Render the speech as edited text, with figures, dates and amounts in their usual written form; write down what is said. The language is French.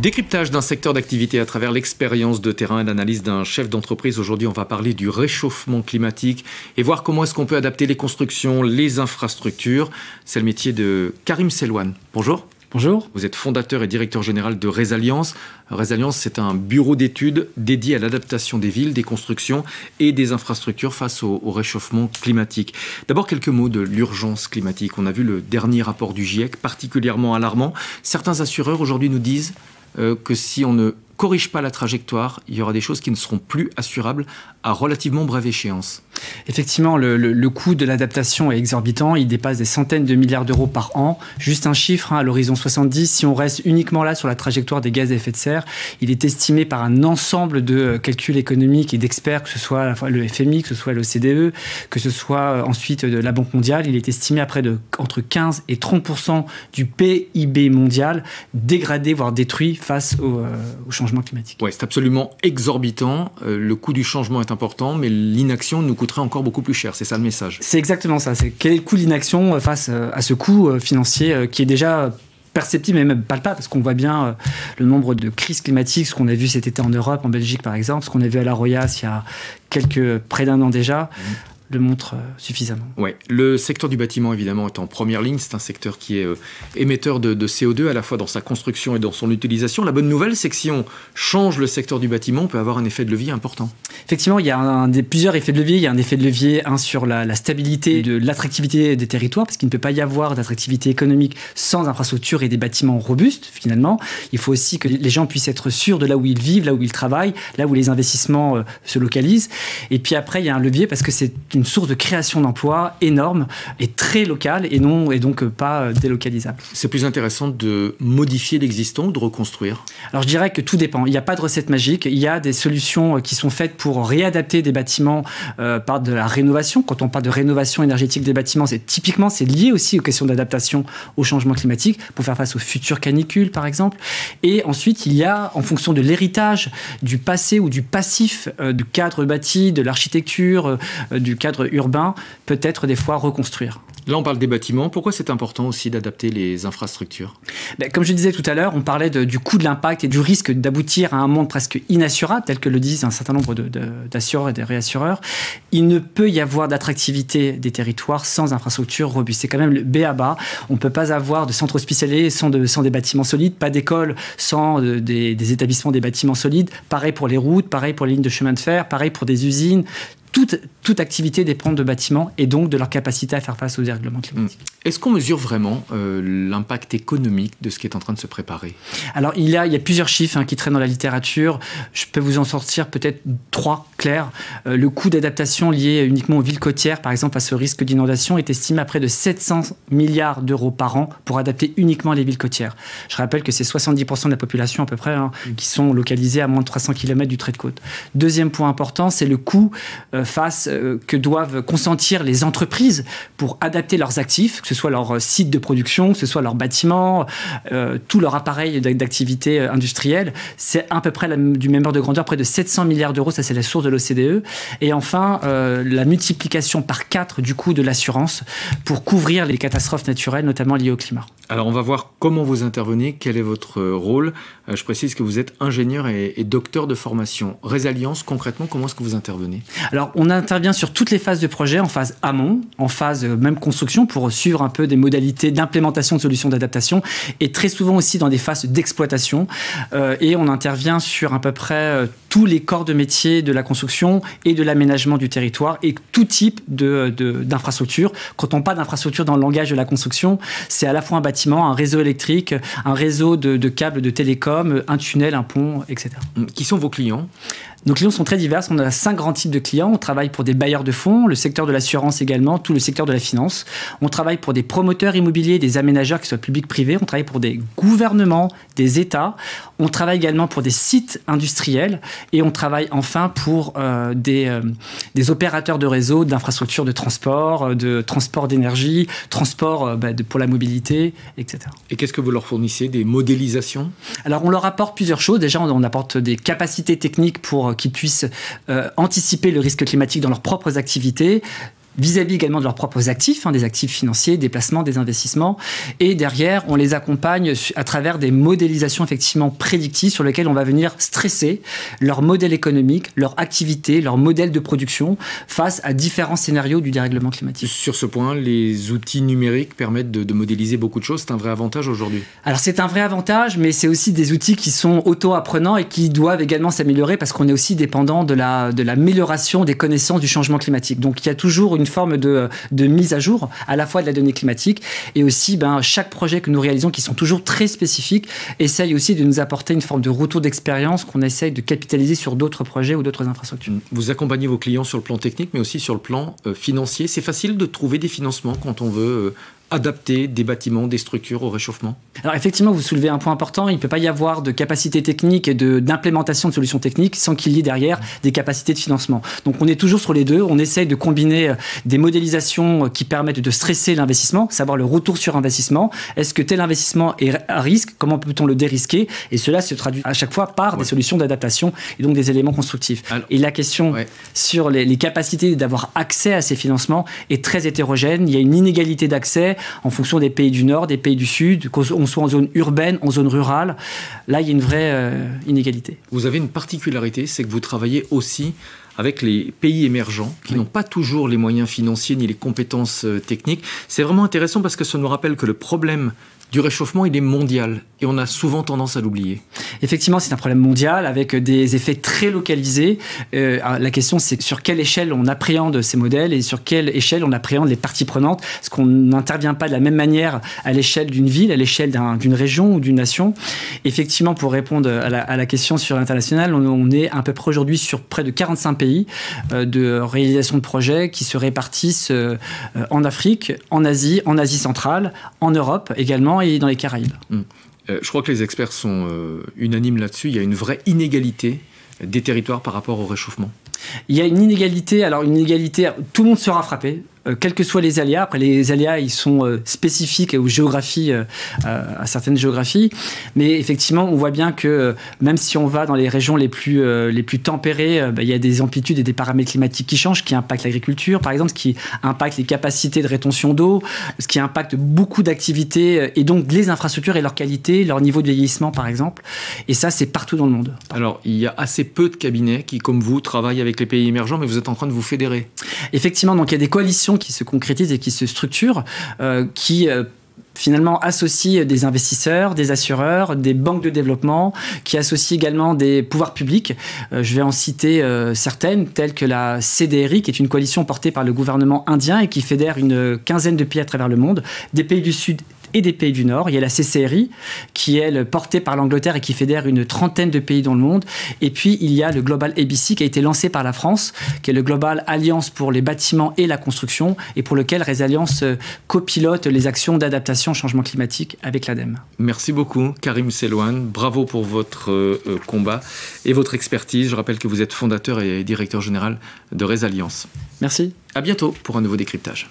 Décryptage d'un secteur d'activité à travers l'expérience de terrain et l'analyse d'un chef d'entreprise. Aujourd'hui, on va parler du réchauffement climatique et voir comment est-ce qu'on peut adapter les constructions, les infrastructures. C'est le métier de Karim Selouane. Bonjour. Bonjour. Vous êtes fondateur et directeur général de Resalience. Resalience, c'est un bureau d'études dédié à l'adaptation des villes, des constructions et des infrastructures face au réchauffement climatique. D'abord, quelques mots de l'urgence climatique. On a vu le dernier rapport du GIEC, particulièrement alarmant. Certains assureurs aujourd'hui nous disent que si on ne corrige pas la trajectoire, il y aura des choses qui ne seront plus assurables à relativement brève échéance. Effectivement, le coût de l'adaptation est exorbitant. Il dépasse des centaines de milliards d'euros par an. Juste un chiffre, à l'horizon 70, si on reste uniquement là sur la trajectoire des gaz à effet de serre, il est estimé par un ensemble de calculs économiques et d'experts, que ce soit à la fois le FMI, que ce soit l'OCDE, que ce soit ensuite de la Banque mondiale, il est estimé à près de entre 15 et 30% du PIB mondial dégradé, voire détruit face au changement climatique. Ouais, c'est absolument exorbitant. Le coût du changement est important, mais l'inaction nous coûterait encore beaucoup plus cher. C'est ça le message. C'est exactement ça. C'est quel est le coût de l'inaction face à ce coût financier qui est déjà perceptible mais même palpable, parce qu'on voit bien le nombre de crises climatiques, ce qu'on a vu cet été en Europe, en Belgique par exemple, ce qu'on a vu à La Royasse il y a près d'un an déjà. Le montre suffisamment. Ouais. Le secteur du bâtiment, évidemment, est en première ligne. C'est un secteur qui est émetteur de CO2, à la fois dans sa construction et dans son utilisation. La bonne nouvelle, c'est que si on change le secteur du bâtiment, on peut avoir un effet de levier important. Effectivement, il y a plusieurs effets de levier. Il y a un effet de levier sur la stabilité de l'attractivité des territoires, parce qu'il ne peut pas y avoir d'attractivité économique sans infrastructures et des bâtiments robustes, finalement. Il faut aussi que les gens puissent être sûrs de là où ils vivent, là où ils travaillent, là où les investissements se localisent. Et puis après, il y a un levier parce que c'est une source de création d'emplois énorme et très locale et donc pas délocalisable. C'est plus intéressant de modifier l'existant ou de reconstruire? Alors je dirais que tout dépend. Il n'y a pas de recette magique. Il y a des solutions qui sont faites pour réadapter des bâtiments par de la rénovation. Quand on parle de rénovation énergétique des bâtiments, c'est lié aussi aux questions d'adaptation au changement climatique pour faire face aux futures canicules, par exemple. Et ensuite, il y a, en fonction de l'héritage, du passé ou du passif, du cadre bâti, de l'architecture, du cadre urbain, peut-être des fois reconstruire. Là, on parle des bâtiments. Pourquoi c'est important aussi d'adapter les infrastructures? Comme je disais tout à l'heure, on parlait du coût de l'impact et du risque d'aboutir à un monde presque inassurable, tel que le disent un certain nombre d'assureurs et de réassureurs. Il ne peut y avoir d'attractivité des territoires sans infrastructures robustes. C'est quand même le b.a.-ba. On ne peut pas avoir de centres hospitaliers sans des bâtiments solides, pas d'écoles sans des établissements, des bâtiments solides. Pareil pour les routes, pareil pour les lignes de chemin de fer, pareil pour des usines. Toute activité dépend de bâtiments et donc de leur capacité à faire face aux dérèglements climatiques. Est-ce qu'on mesure vraiment l'impact économique de ce qui est en train de se préparer? Alors, il y a plusieurs chiffres qui traînent dans la littérature. Je peux vous en sortir peut-être 3 clairs. Le coût d'adaptation lié uniquement aux villes côtières, par exemple à ce risque d'inondation, est estimé à près de 700 milliards d'euros par an pour adapter uniquement les villes côtières. Je rappelle que c'est 70% de la population à peu près qui sont localisées à moins de 300 km du trait de côte. Deuxième point important, c'est le coût que doivent consentir les entreprises pour adapter leurs actifs, que ce soit leur site de production, que ce soit leurs bâtiments, tout leur appareil d'activité industrielle. C'est à peu près du même ordre de grandeur, près de 700 milliards d'euros, ça c'est la source de l'OCDE. Et enfin, la multiplication par 4 du coût de l'assurance pour couvrir les catastrophes naturelles, notamment liées au climat. Alors on va voir comment vous intervenez, quel est votre rôle. Je précise que vous êtes ingénieur et docteur de formation. Resalience, concrètement, comment est-ce que vous intervenez? Alors on intervient sur toutes les phases de projet, en phase amont, en phase même construction, pour suivre un peu des modalités d'implémentation de solutions d'adaptation, et très souvent aussi dans des phases d'exploitation. Et on intervient sur à peu près tous les corps de métier de la construction et de l'aménagement du territoire, et tout type d'infrastructure. Quand on parle d'infrastructure dans le langage de la construction, c'est à la fois un bâtiment, un réseau électrique, un réseau de câbles de télécom, un tunnel, un pont, etc. Qui sont vos clients? Nos clients sont très divers. On a 5 grands types de clients. On travaille pour des bailleurs de fonds, le secteur de l'assurance également, tout le secteur de la finance. On travaille pour des promoteurs immobiliers, des aménageurs, qui soient publics, privés. On travaille pour des gouvernements, des États. On travaille également pour des sites industriels. Et on travaille enfin pour des opérateurs de réseau, d'infrastructures de transport d'énergie, transport pour la mobilité, etc. Et qu'est-ce que vous leur fournissez? Des modélisations? Alors, on leur apporte plusieurs choses. Déjà, on apporte des capacités techniques pour qu'ils puissent anticiper le risque climatique dans leurs propres activités, vis-à-vis également de leurs propres actifs, des actifs financiers, des placements, des investissements. Et derrière, on les accompagne à travers des modélisations effectivement prédictives sur lesquelles on va venir stresser leur modèle économique, leur activité, leur modèle de production face à différents scénarios du dérèglement climatique. Sur ce point, les outils numériques permettent de modéliser beaucoup de choses. C'est un vrai avantage aujourd'hui? Alors c'est un vrai avantage, mais c'est aussi des outils qui sont auto-apprenants et qui doivent également s'améliorer parce qu'on est aussi dépendant de l'amélioration des connaissances du changement climatique. Donc il y a toujours une forme de mise à jour à la fois de la donnée climatique et aussi chaque projet que nous réalisons qui sont toujours très spécifiques essaye aussi de nous apporter une forme de retour d'expérience qu'on essaye de capitaliser sur d'autres projets ou d'autres infrastructures. Vous accompagnez vos clients sur le plan technique mais aussi sur le plan financier. C'est facile de trouver des financements quand on veut adapter des bâtiments, des structures au réchauffement? Alors effectivement, vous soulevez un point important. Il ne peut pas y avoir de capacité technique et d'implémentation de solutions techniques sans qu'il y ait derrière des capacités de financement. Donc on est toujours sur les deux. On essaye de combiner des modélisations qui permettent de stresser l'investissement, savoir le retour sur investissement. Est-ce que tel investissement est à risque? Comment peut-on le dérisquer? Et cela se traduit à chaque fois par des solutions d'adaptation et donc des éléments constructifs. Alors, et la question sur les capacités d'avoir accès à ces financements est très hétérogène. Il y a une inégalité d'accès en fonction des pays du Nord, des pays du Sud, qu'on soit en zone urbaine, en zone rurale. Là, il y a une vraie inégalité. Vous avez une particularité, c'est que vous travaillez aussi avec les pays émergents qui n'ont pas toujours les moyens financiers ni les compétences techniques. C'est vraiment intéressant parce que ça nous rappelle que le problème du réchauffement, il est mondial et on a souvent tendance à l'oublier. Effectivement, c'est un problème mondial avec des effets très localisés. La question, c'est sur quelle échelle on appréhende ces modèles et sur quelle échelle on appréhende les parties prenantes. Parce qu'on n'intervient pas de la même manière à l'échelle d'une ville, à l'échelle d'une région ou d'une nation. Effectivement, pour répondre à la question sur l'international, on est à peu près aujourd'hui sur près de 45 pays de réalisation de projets qui se répartissent en Afrique, en Asie centrale, en Europe également et dans les Caraïbes. Je crois que les experts sont unanimes là-dessus. Il y a une vraie inégalité des territoires par rapport au réchauffement. Il y a une inégalité, tout le monde sera frappé. Quels que soient les aléas. Après, les aléas, ils sont spécifiques aux géographies, à certaines géographies. Mais effectivement, on voit bien que même si on va dans les régions les plus tempérées, il y a des amplitudes et des paramètres climatiques qui changent, qui impactent l'agriculture, par exemple, ce qui impacte les capacités de rétention d'eau, ce qui impacte beaucoup d'activités, et donc les infrastructures et leur qualité, leur niveau de vieillissement, par exemple. Et ça, c'est partout dans le monde. Alors, il y a assez peu de cabinets qui, comme vous, travaillent avec les pays émergents, mais vous êtes en train de vous fédérer. Effectivement, donc il y a des coalitions qui se concrétisent et qui se structurent, qui finalement associent des investisseurs, des assureurs, des banques de développement, qui associent également des pouvoirs publics. Je vais en citer certaines, telles que la CDRI, qui est une coalition portée par le gouvernement indien et qui fédère une quinzaine de pays à travers le monde, des pays du Sud et des pays du Nord. Il y a la CCRI, qui est portée par l'Angleterre et qui fédère une trentaine de pays dans le monde. Et puis, il y a le Global ABC, qui a été lancé par la France, qui est le Global Alliance pour les bâtiments et la construction, et pour lequel Resilience copilote les actions d'adaptation au changement climatique avec l'ADEME. Merci beaucoup, Karim Selouane. Bravo pour votre combat et votre expertise. Je rappelle que vous êtes fondateur et directeur général de Resilience. Merci. À bientôt pour un nouveau décryptage.